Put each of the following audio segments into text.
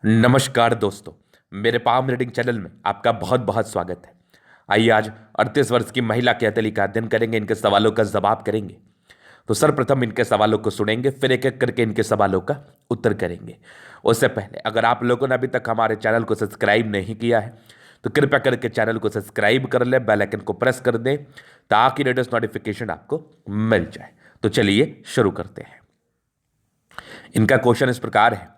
नमस्कार दोस्तों। मेरे पाम रीडिंग चैनल में आपका बहुत बहुत स्वागत है। आइए आज 38 वर्ष की महिला के हथेली का अध्ययन करेंगे, इनके सवालों का जवाब करेंगे। तो सर्वप्रथम इनके सवालों को सुनेंगे, फिर एक एक करके इनके सवालों का उत्तर करेंगे। उससे पहले अगर आप लोगों ने अभी तक हमारे चैनल को सब्सक्राइब नहीं किया है तो कृपया करके चैनल को सब्सक्राइब कर ले, बेल आइकन को प्रेस कर दें ताकि लेटेस्ट नोटिफिकेशन आपको मिल जाए। तो चलिए शुरू करते हैं। इनका क्वेश्चन इस प्रकार है।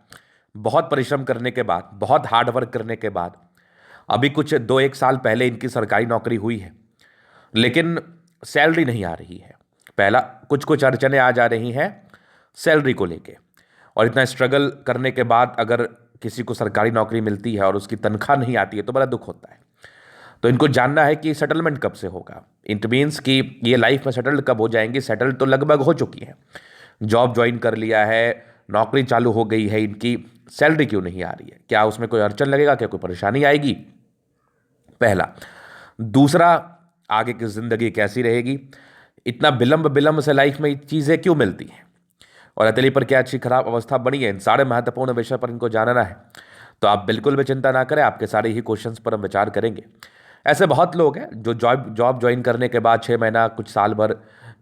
बहुत परिश्रम करने के बाद, बहुत हार्ड वर्क करने के बाद अभी कुछ 2-1 साल पहले इनकी सरकारी नौकरी हुई है, लेकिन सैलरी नहीं आ रही है। पहला, कुछ कुछ अड़चने आ जा रही हैं सैलरी को लेके, और इतना स्ट्रगल करने के बाद अगर किसी को सरकारी नौकरी मिलती है और उसकी तनख्वाह नहीं आती है तो बड़ा दुख होता है। तो इनको जानना है कि सेटलमेंट कब से होगा। इट मीन्स कि ये लाइफ में सेटल्ड कब हो जाएंगी। सेटल्ड तो लगभग हो चुकी है, जॉब ज्वाइन कर लिया है, नौकरी चालू हो गई है, इनकी सैलरी क्यों नहीं आ रही है? क्या उसमें कोई अड़चन लगेगा? क्या कोई परेशानी आएगी? पहला। दूसरा, आगे की जिंदगी कैसी रहेगी? इतना विलंब विलंब से लाइफ में चीज़ें क्यों मिलती हैं, और हथेली पर क्या अच्छी खराब अवस्था बनी है? इन सारे महत्वपूर्ण विषय पर इनको जानना है। तो आप बिल्कुल भी चिंता ना करें, आपके सारे ही क्वेश्चंस पर हम विचार करेंगे। ऐसे बहुत लोग हैं जो जॉब जॉब ज्वाइन करने के बाद 6 महीना, कुछ साल भर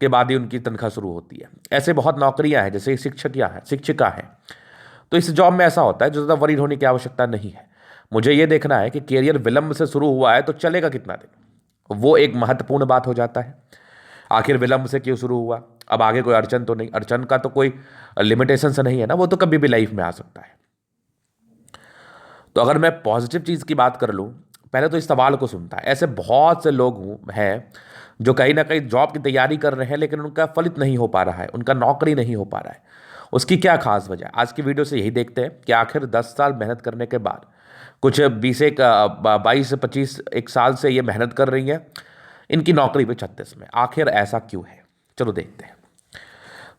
के बाद ही उनकी तनख्वाह शुरू होती है। ऐसे बहुत नौकरियां हैं, जैसे शिक्षिका हैं। तो इस जॉब में ऐसा होता है, जो ज़्यादा वरीड होने की आवश्यकता नहीं है। मुझे ये देखना है कि कैरियर विलंब से शुरू हुआ है तो चलेगा कितना दिन, वो एक महत्वपूर्ण बात हो जाता है। आखिर विलंब से क्यों शुरू हुआ? अब आगे कोई अड़चन तो नहीं? अड़चन का तो कोई लिमिटेशन से नहीं है ना, वो तो कभी भी लाइफ में आ सकता है। तो अगर मैं पॉजिटिव चीज़ की बात कर लूँ, पहले तो इस सवाल को सुनता है। ऐसे बहुत से लोग हैं जो कहीं ना कहीं जॉब की तैयारी कर रहे हैं, लेकिन उनका फलित नहीं हो पा रहा है, उनका नौकरी नहीं हो पा रहा है। उसकी क्या खास वजह है? आज की वीडियो से यही देखते हैं कि आखिर 10 साल मेहनत करने के बाद, कुछ 22 22 25 1 साल से ये मेहनत कर रही है, इनकी नौकरी पे 36 में, आखिर ऐसा क्यों है? चलो देखते हैं।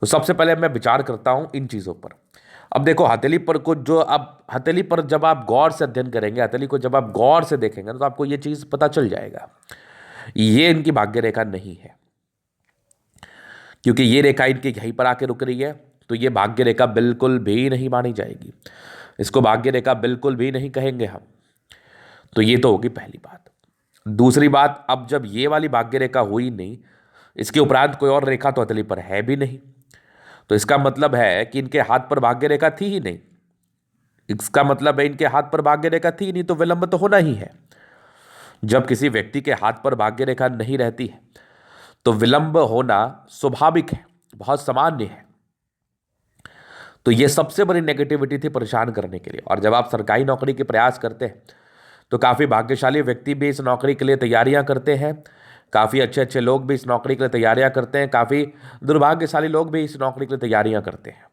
तो सबसे पहले मैं विचार करता हूँ इन चीज़ों पर। अब देखो, हथेली पर कुछ जो, अब हथेली पर जब आप गौर से अध्ययन करेंगे, हथेली को जब आप गौर से देखेंगे तो आपको ये चीज़ पता चल जाएगा, ये इनकी भाग्य रेखा नहीं है। क्योंकि ये रेखा इनके यहीं पर आके रुक रही है, तो ये भाग्य रेखा बिल्कुल भी नहीं मानी जाएगी। इसको भाग्य रेखा बिल्कुल भी नहीं कहेंगे हम। तो ये तो होगी पहली बात। दूसरी बात, अब जब ये वाली भाग्य रेखा हुई नहीं, इसके उपरांत कोई और रेखा तो हथेली पर है भी नहीं, तो इसका मतलब है कि इनके हाथ पर भाग्य रेखा थी ही नहीं। इसका मतलब है इनके हाथ पर भाग्य रेखा थी ही नहीं, तो विलंब तो होना ही है। जब किसी व्यक्ति के हाथ पर भाग्य रेखा नहीं रहती है तो विलंब होना स्वाभाविक है, बहुत सामान्य है। तो ये सबसे बड़ी नेगेटिविटी थी परेशान करने के लिए। और जब आप सरकारी नौकरी के प्रयास करते हैं तो काफ़ी भाग्यशाली व्यक्ति भी इस नौकरी के लिए तैयारियां करते हैं, काफ़ी अच्छे अच्छे लोग भी इस नौकरी के लिए तैयारियां करते हैं, काफ़ी दुर्भाग्यशाली लोग भी इस नौकरी के लिए तैयारियां करते हैं।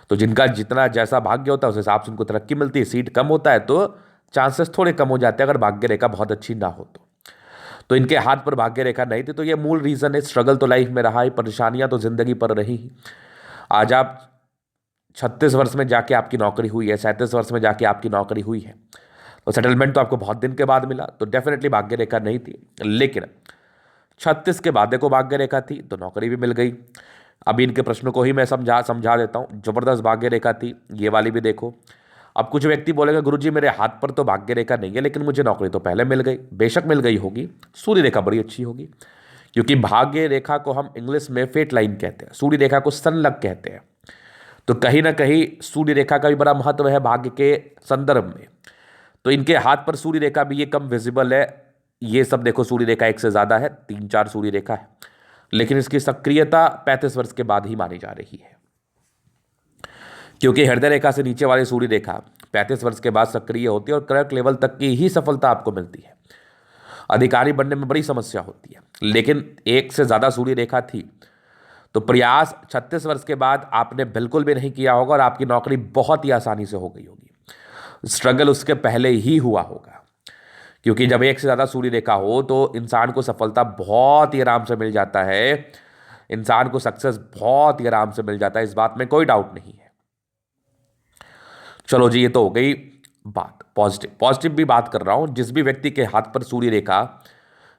तो जिनका जितना जैसा भाग्य होता है उस हिसाब से उनको तरक्की मिलती है। सीट कम होता है तो चांसेस थोड़े कम हो जाते हैं, अगर भाग्य रेखा बहुत अच्छी ना हो तो इनके हाथ पर भाग्य रेखा नहीं थी, तो ये मूल रीज़न है। स्ट्रगल तो लाइफ में रहा ही, परेशानियां तो जिंदगी पर रही ही। आज आप 36 वर्ष में जाके आपकी नौकरी हुई है, 37 वर्ष में जाके आपकी नौकरी हुई है, तो सेटलमेंट तो आपको बहुत दिन के बाद मिला, तो डेफिनेटली भाग्य रेखा नहीं थी। लेकिन 36 के बाद देखो भाग्य रेखा थी तो नौकरी भी मिल गई। अभी इनके प्रश्नों को ही मैं समझा समझा देता हूँ। जबरदस्त भाग्य रेखा थी, ये वाली भी देखो। अब कुछ व्यक्ति बोलेंगे गुरुजी मेरे हाथ पर तो भाग्य रेखा नहीं है, लेकिन मुझे नौकरी तो पहले मिल गई। बेशक मिल गई होगी, सूर्य रेखा बड़ी अच्छी होगी, क्योंकि भाग्य रेखा को हम इंग्लिश में फेट लाइन कहते हैं, सूर्य रेखा को सनलग कहते हैं। तो कहीं ना कहीं सूर्य रेखा का भी बड़ा महत्व है भाग्य के संदर्भ में। तो इनके हाथ पर सूर्य रेखा भी ये कम विजिबल है। ये सब देखो, सूर्य रेखा एक से ज़्यादा है, 3-4 सूर्य रेखा है, लेकिन इसकी सक्रियता 35 वर्ष के बाद ही मानी जा रही है। क्योंकि हृदय रेखा से नीचे वाली सूर्य रेखा 35 वर्ष के बाद सक्रिय होती है और क्लर्क लेवल तक की ही सफलता आपको मिलती है। अधिकारी बनने में बड़ी समस्या होती है, लेकिन एक से ज़्यादा सूर्य रेखा थी तो प्रयास 36 वर्ष के बाद आपने बिल्कुल भी नहीं किया होगा और आपकी नौकरी बहुत ही आसानी से हो गई होगी। स्ट्रगल उसके पहले ही हुआ होगा, क्योंकि जब एक से ज़्यादा सूर्य रेखा हो तो इंसान को सफलता बहुत ही आराम से मिल जाता है, इंसान को सक्सेस बहुत ही आराम से मिल जाता है, इस बात में कोई डाउट नहीं है। चलो जी, ये तो हो गई बात पॉजिटिव। पॉजिटिव भी बात कर रहा हूं। जिस भी व्यक्ति के हाथ पर सूर्य रेखा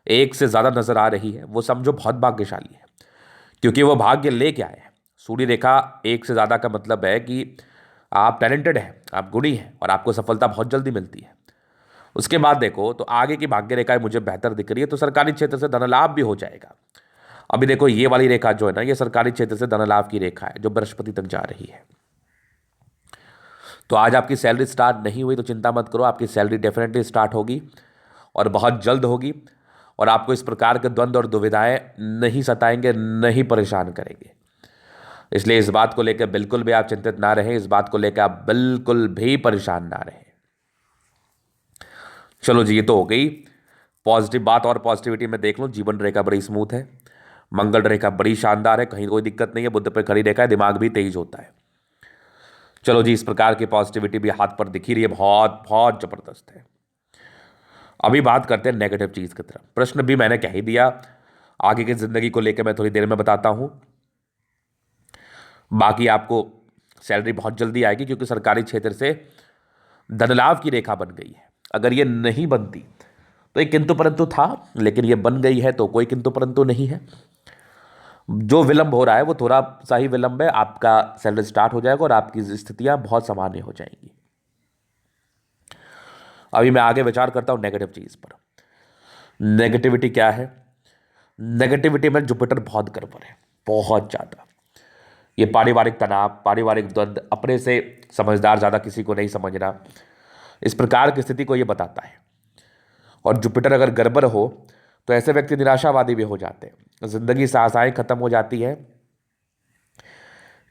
एक से ज़्यादा नजर आ रही है वो समझो बहुत भाग्यशाली है, क्योंकि वो भाग्य लेके आए हैं। सूर्य रेखा एक से ज़्यादा का मतलब है कि आप टैलेंटेड हैं, आप गुणी हैं और आपको सफलता बहुत जल्दी मिलती है। उसके बाद देखो तो आगे की भाग्य रेखाएं मुझे बेहतर दिख रही है, तो सरकारी क्षेत्र से धन लाभ भी हो जाएगा। अभी देखो ये वाली रेखा जो है ना, ये सरकारी क्षेत्र से धन लाभ की रेखा है जो बृहस्पति तक जा रही है। तो आज आपकी सैलरी स्टार्ट नहीं हुई तो चिंता मत करो, आपकी सैलरी डेफिनेटली स्टार्ट होगी और बहुत जल्द होगी। और आपको इस प्रकार के द्वंद्व और दुविधाएं नहीं सताएंगे, नहीं परेशान करेंगे। इसलिए इस बात को लेकर बिल्कुल भी आप चिंतित ना रहें, इस बात को लेकर आप बिल्कुल भी परेशान ना रहें। चलो जी, ये तो हो गई पॉजिटिव बात। और पॉजिटिविटी में देख लो, जीवन रेखा बड़ी स्मूथ है, मंगल रेखा बड़ी शानदार है, कहीं कोई दिक्कत नहीं है, बुध पे खड़ी रेखा है, दिमाग भी तेज होता है। चलो जी, इस प्रकार की पॉजिटिविटी भी हाथ पर दिखी रही है, बहुत बहुत जबरदस्त है। अभी बात करते हैं नेगेटिव चीज की तरफ। प्रश्न भी मैंने कह ही दिया, आगे की जिंदगी को लेकर मैं थोड़ी देर में बताता हूं। बाकी आपको सैलरी बहुत जल्दी आएगी क्योंकि सरकारी क्षेत्र से धन लाभ की रेखा बन गई है। अगर ये नहीं बनती तो एक किंतु परंतु था, लेकिन ये बन गई है तो कोई किंतु परंतु नहीं है। जो विलंब हो रहा है वो थोड़ा सा ही विलंब है, आपका सैलरी स्टार्ट हो जाएगा और आपकी स्थितियां बहुत सामान्य हो जाएंगी। अभी मैं आगे विचार करता हूं नेगेटिव चीज पर। नेगेटिविटी क्या है? नेगेटिविटी में जुपिटर बहुत गड़बड़ है, बहुत ज्यादा। ये पारिवारिक तनाव, पारिवारिक द्वंद्व, अपने से समझदार ज्यादा किसी को नहीं समझना, इस प्रकार की स्थिति को ये बताता है। और जुपिटर अगर गड़बड़ हो तो ऐसे व्यक्ति निराशावादी भी हो जाते हैं, जिंदगी से आशाएं खत्म हो जाती है,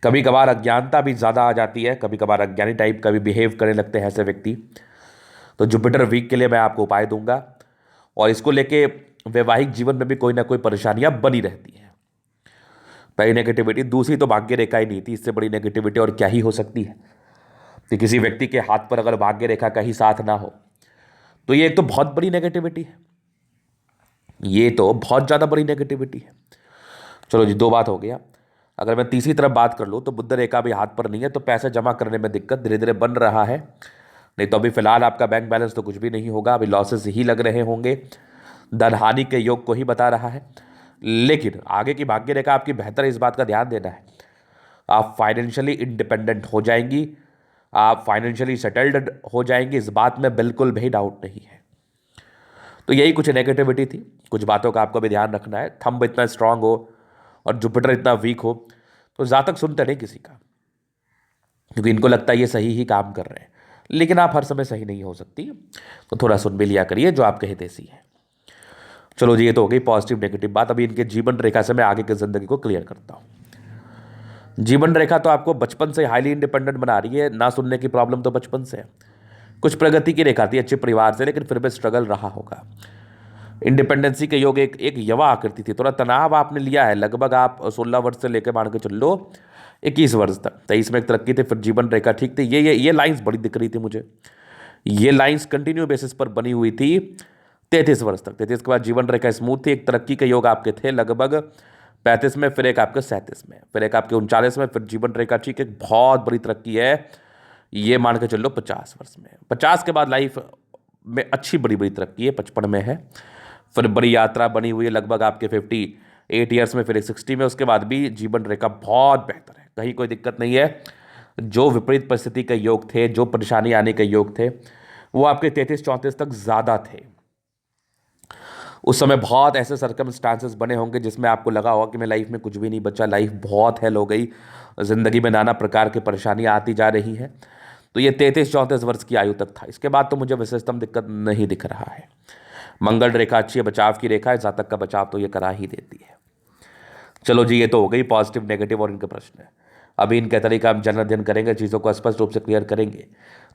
कभी कभार अज्ञानता भी ज्यादा आ जाती है, कभी कभार अज्ञानी टाइप का भी बिहेव करने लगते हैं ऐसे व्यक्ति। तो जुपिटर वीक के लिए मैं आपको उपाय दूंगा और इसको लेके वैवाहिक जीवन में भी कोई ना कोई परेशानियां बनी रहती हैं। पहली नेगेटिविटी। दूसरी तो भाग्य रेखा ही नहीं थी, इससे बड़ी नेगेटिविटी और क्या ही हो सकती है कि किसी व्यक्ति के हाथ पर अगर भाग्य रेखा का ही साथ ना हो, तो ये एक तो बहुत बड़ी नेगेटिविटी है, ये तो बहुत ज्यादा बड़ी नेगेटिविटी है। चलो जी, दो बात हो गया। अगर मैं तीसरी तरफ बात कर लूँ तो बुध रेखा भी हाथ पर नहीं है, तो पैसे जमा करने में दिक्कत धीरे धीरे बन रहा है। नहीं तो अभी फिलहाल आपका बैंक बैलेंस तो कुछ भी नहीं होगा, अभी लॉसेस ही लग रहे होंगे, धन हानि के योग को ही बता रहा है। लेकिन आगे की भाग्य रेखा आपकी बेहतर है, इस बात का ध्यान देना है। आप फाइनेंशियली इंडिपेंडेंट हो जाएंगी, आप फाइनेंशियली सेटल्ड हो जाएंगी, इस बात में बिल्कुल भी डाउट नहीं है। तो यही कुछ नेगेटिविटी थी, कुछ बातों का आपको भी ध्यान रखना है। थंब इतना स्ट्रांग हो और जुपिटर इतना वीक हो तो जातक सुनते नहीं किसी का, क्योंकि इनको लगता है ये सही ही काम कर रहे हैं, लेकिन आप हर समय सही नहीं हो सकती, तो थोड़ा सुन भी लिया करिए जो आपके हितैषी है। चलो जी, ये तो हो गई पॉजिटिव नेगेटिव बात। अभी इनके जीवन रेखा से मैं आगे की जिंदगी को क्लियर करता हूं। जीवन रेखा तो आपको बचपन से हाईली इंडिपेंडेंट बना रही है, ना सुनने की प्रॉब्लम तो बचपन से है। कुछ प्रगति की रेखा थी अच्छे परिवार से, लेकिन फिर भी स्ट्रगल रहा होगा। इंडिपेंडेंसी के योग एक युवा आकृति थी, थोड़ा तनाव आपने लिया है। लगभग आप 16 वर्ष से लेकर मान के चल लो 21 वर्ष तक, 23 में एक तरक्की थी, फिर जीवन रेखा ठीक थी। ये लाइंस बड़ी दिख रही थी मुझे, ये लाइंस कंटिन्यू बेसिस पर बनी हुई थी 33 वर्ष तक। 33 के बाद जीवन रेखा स्मूथ थी, एक तरक्की के योग आपके थे लगभग 35 में, फिर एक आपके 37 में, फिर एक आपके 39 में, फिर जीवन रेखा ठीक, एक बहुत बड़ी तरक्की है ये मान के चल लो 50 वर्ष में। 50 के बाद लाइफ में अच्छी बड़ी बड़ी तरक्की है, 55 में है, फिर बड़ी यात्रा बनी हुई है लगभग आपके 58 ईयर्स में, फिर 60 में। उसके बाद भी जीवन रेखा बहुत बेहतर है, कहीं कोई दिक्कत नहीं है। जो विपरीत परिस्थिति के योग थे, जो परेशानी आने के योग थे, वो आपके 33-34 तक ज़्यादा थे। उस समय बहुत ऐसे सर्कमस्टांसेस बने होंगे जिसमें आपको लगा होगा कि मैं लाइफ में कुछ भी नहीं बचा, लाइफ बहुत हेल हो गई, ज़िंदगी में नाना प्रकार की परेशानियाँ आती जा रही हैं। तो ये 33-34 वर्ष की आयु तक था। इसके बाद तो मुझे विशेषतम दिक्कत नहीं दिख रहा है। मंगल रेखा अच्छी है, बचाव की रेखा है, जातक का बचाव तो ये करा ही देती है। चलो जी, ये तो हो गई पॉजिटिव नेगेटिव और इनके प्रश्न है। अभी इनके तरीका हम जन अध्ययन करेंगे, चीज़ों को स्पष्ट रूप से क्लियर करेंगे।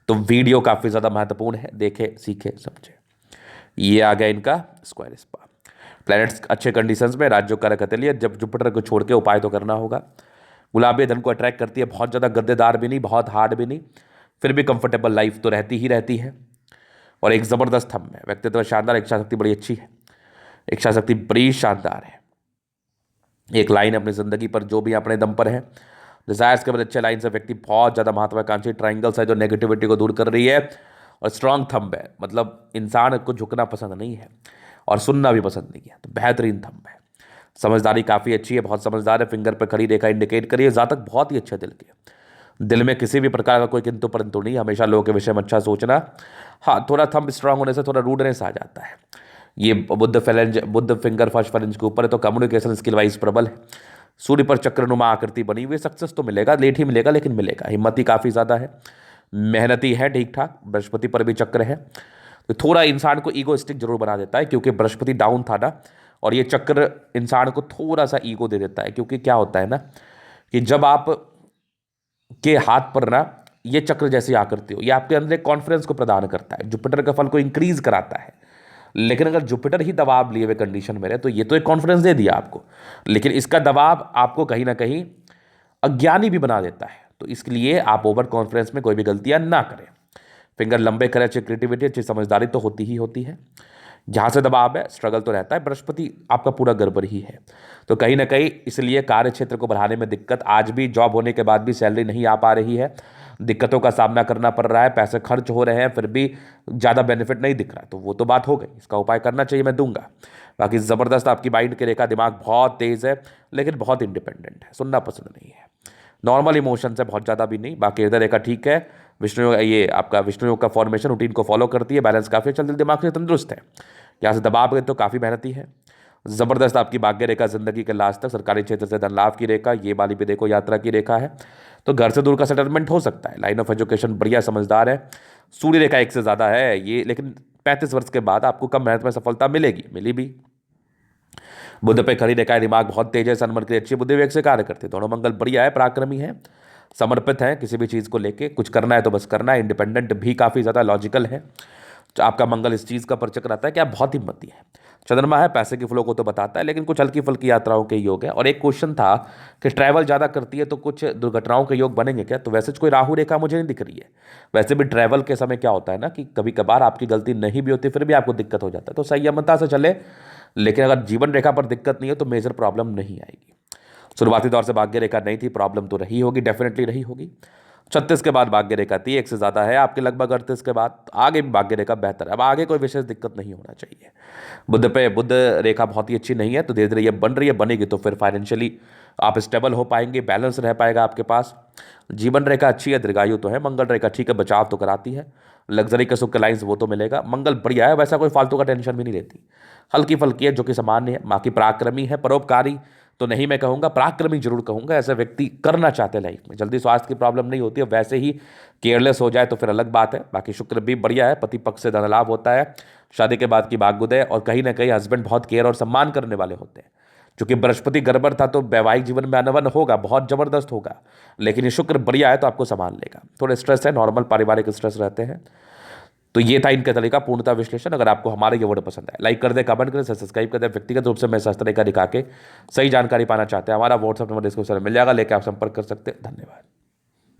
तो वीडियो काफ़ी ज़्यादा महत्वपूर्ण है, देखे सीखे समझे। ये आ गया इनका स्क्वायर स्पा। प्लैनेट्स अच्छे कंडीशंस में, राज्यों का रखते, जब जुपिटर को छोड़ के उपाय तो करना होगा। गुलाबी धन को अट्रैक्ट करती है, बहुत ज़्यादा गद्देदार भी नहीं, बहुत हार्ड भी नहीं, फिर भी कंफर्टेबल लाइफ तो रहती ही रहती है। और एक ज़बरदस्त थंब है, व्यक्तित्व शानदार, इच्छा शक्ति बड़ी अच्छी है, इच्छा शक्ति बड़ी शानदार है। एक लाइन अपनी ज़िंदगी पर जो भी अपने दम पर है, डिजायर्स के बाद अच्छे लाइन से व्यक्ति बहुत ज़्यादा महत्वाकांक्षी, ट्राइंगल्स है जो नेगेटिविटी को दूर कर रही है, और स्ट्रांग थंब है, मतलब इंसान को झुकना पसंद नहीं है और सुनना भी पसंद नहीं है, तो बेहतरीन थंब है। समझदारी काफ़ी अच्छी है, बहुत समझदार है, फिंगर पर खड़ी रेखा इंडिकेट करिए, जातक बहुत ही अच्छे दिल के, दिल में किसी भी प्रकार का कोई किंतु परंतु नहीं, हमेशा लोगों के विषय में अच्छा सोचना। हाँ, थोड़ा थंब स्ट्रांग होने से थोड़ा रूडनेस आ जाता है। ये बुद्ध फिंगर फर्स्ट फरेंज के ऊपर है, तो कम्युनिकेशन स्किल वाइज प्रबल है। सूर्य पर चक्रनुमा आकृति बनी हुई, सक्सेस तो मिलेगा, लेट ही मिलेगा लेकिन मिलेगा। हिम्मती काफ़ी ज़्यादा है, मेहनती है ठीक ठाक, बृहस्पति पर भी चक्र है, तो थोड़ा इंसान को ईगोइस्टिक जरूर बना देता है, क्योंकि बृहस्पति डाउन था ना, और ये चक्र इंसान को थोड़ा सा ईगो दे देता है। क्योंकि क्या होता है ना कि जब आप के हाथ पर ना ये चक्र जैसी आकृति हो, ये आपके अंदर एक कॉन्फिडेंस को प्रदान करता है, जुपिटर का फल को इंक्रीज कराता है। लेकिन अगर जुपिटर ही दबाव लिए हुए कंडीशन में रहे तो ये तो एक कॉन्फिडेंस दे दिया आपको, लेकिन इसका दबाव आपको कहीं ना कहीं अज्ञानी भी बना देता है। तो इसलिए आप ओवर कॉन्फिडेंस में कोई भी गलतियां ना करें। फिंगर लंबे करें, अच्छी क्रिएटिविटी, अच्छी समझदारी तो होती ही होती है। जहाँ से दबाव है, स्ट्रगल तो रहता है, बृहस्पति आपका पूरा गड़बड़ ही है। तो कहीं ना कहीं इसलिए कार्य क्षेत्र को बढ़ाने में दिक्कत, आज भी जॉब होने के बाद भी सैलरी नहीं आ पा रही है, दिक्कतों का सामना करना पड़ रहा है, पैसे खर्च हो रहे हैं, फिर भी ज़्यादा बेनिफिट नहीं दिख रहा, तो वो तो बात हो गई, इसका उपाय करना चाहिए, मैं दूंगा। बाकी ज़बरदस्त आपकी माइंड की रेखा, दिमाग बहुत तेज़ है लेकिन बहुत इंडिपेंडेंट है, सुनना पसंद नहीं है, नॉर्मल इमोशंस है, बहुत ज़्यादा भी नहीं। बाकी इधर रेखा ठीक है, विष्णु योग, ये आपका विष्णु योग का फॉर्मेशन रूटीन को फॉलो करती है, बैलेंस काफ़ी अच्छा, दिल दिमाग से तंदुरुस्त है। यहाँ से दबाव है तो काफ़ी मेहनती है। ज़बरदस्त आपकी भाग्य रेखा, जिंदगी के लास्ट तक सरकारी क्षेत्र से धन लाभ की रेखा, ये वाली भी देखो यात्रा की रेखा है, तो घर से दूर का सेटलमेंट हो सकता है। लाइन ऑफ एजुकेशन बढ़िया, समझदार है। सूर्य रेखा एक से ज़्यादा है ये, लेकिन 35 वर्ष के बाद आपको कम मेहनत में सफलता मिलेगी, मिली भी। बुध पे खड़ी रेखा है, दिमाग बहुत तेज है, सनमन की अच्छी बुद्धि, विवेक से कार्य करते हैं, दोनों मंगल बढ़िया है, पराक्रमी है, समर्पित है, किसी भी चीज़ को लेके कुछ करना है तो बस करना है, इंडिपेंडेंट भी काफ़ी ज़्यादा, लॉजिकल है। तो आपका मंगल इस चीज़ का परिचय कराता है कि आप बहुत हिम्मती हैं। चंद्रमा है, पैसे की फ्लो को तो बताता है, लेकिन कुछ हल्की फुल्की यात्राओं के योग है। और एक क्वेश्चन था कि ट्रैवल ज़्यादा करती है तो कुछ दुर्घटनाओं के योग बनेंगे क्या, तो वैसे कोई राहु रेखा मुझे नहीं दिख रही है। वैसे भी ट्रैवल के समय क्या होता है ना कि कभी कभार आपकी गलती नहीं भी होती, फिर भी आपको दिक्कत हो जाता है, तो संयमता से चले। लेकिन अगर जीवन रेखा पर दिक्कत नहीं है तो मेजर प्रॉब्लम नहीं आएगी। शुरुआती दौर से भाग्य रेखा नहीं थी, प्रॉब्लम तो रही होगी, डेफिनेटली रही होगी। 36 के बाद भाग्य रेखा थी, एक से ज़्यादा है आपके, लगभग 38 के बाद आगे भी भाग्य रेखा बेहतर है। अब आगे कोई विशेष दिक्कत नहीं होना चाहिए। बुद्ध रेखा बहुत ही अच्छी नहीं है, तो धीरे धीरे ये बन रही है, बनेगी तो फिर फाइनेंशियली आप स्टेबल हो पाएंगे, बैलेंस रह पाएगा आपके पास। जीवन रेखा अच्छी है, दीर्घायु तो है। मंगल रेखा ठीक है, बचाव तो कराती है, लग्जरी के सुख के लाइन्स वो तो मिलेगा। मंगल बढ़िया है, वैसा कोई फालतू का टेंशन भी नहीं लेती, हल्की फल्की है जो कि सामान्य है। बाकी पराक्रमी है, परोपकारी तो नहीं मैं कहूँगा, पराक्रमी जरूर कहूँगा। ऐसे व्यक्ति करना चाहते हैं लाइफ में, जल्दी स्वास्थ्य की प्रॉब्लम नहीं होती है, वैसे ही केयरलेस हो जाए तो फिर अलग बात है। बाकी शुक्र भी बढ़िया है, पति पक्ष से धन लाभ होता है, शादी के बाद की भाग्योदय, और कहीं ना कहीं हस्बैंड बहुत केयर और सम्मान करने वाले होते हैं। क्योंकि बृहस्पति गड़बड़ था तो वैवाहिक जीवन में अनबन होगा, बहुत जबरदस्त होगा, लेकिन ये शुक्र बढ़िया है तो आपको संभाल लेगा। थोड़े स्ट्रेस है, नॉर्मल पारिवारिक स्ट्रेस रहते हैं। तो ये था इनका तरीका पूर्णता विश्लेषण। अगर आपको हमारे ये वर्ड पसंद है, लाइक कर दे, कमेंट करें, सब्सक्राइब कर दे। व्यक्तिगत रूप से मैं शास्त्र तरीका दिखा के सही जानकारी पाना चाहते हैं, हमारा व्हाट्सअप नंबर डिस्क्रिप्शन में मिल जाएगा, लेकर आप संपर्क कर सकते हैं। धन्यवाद।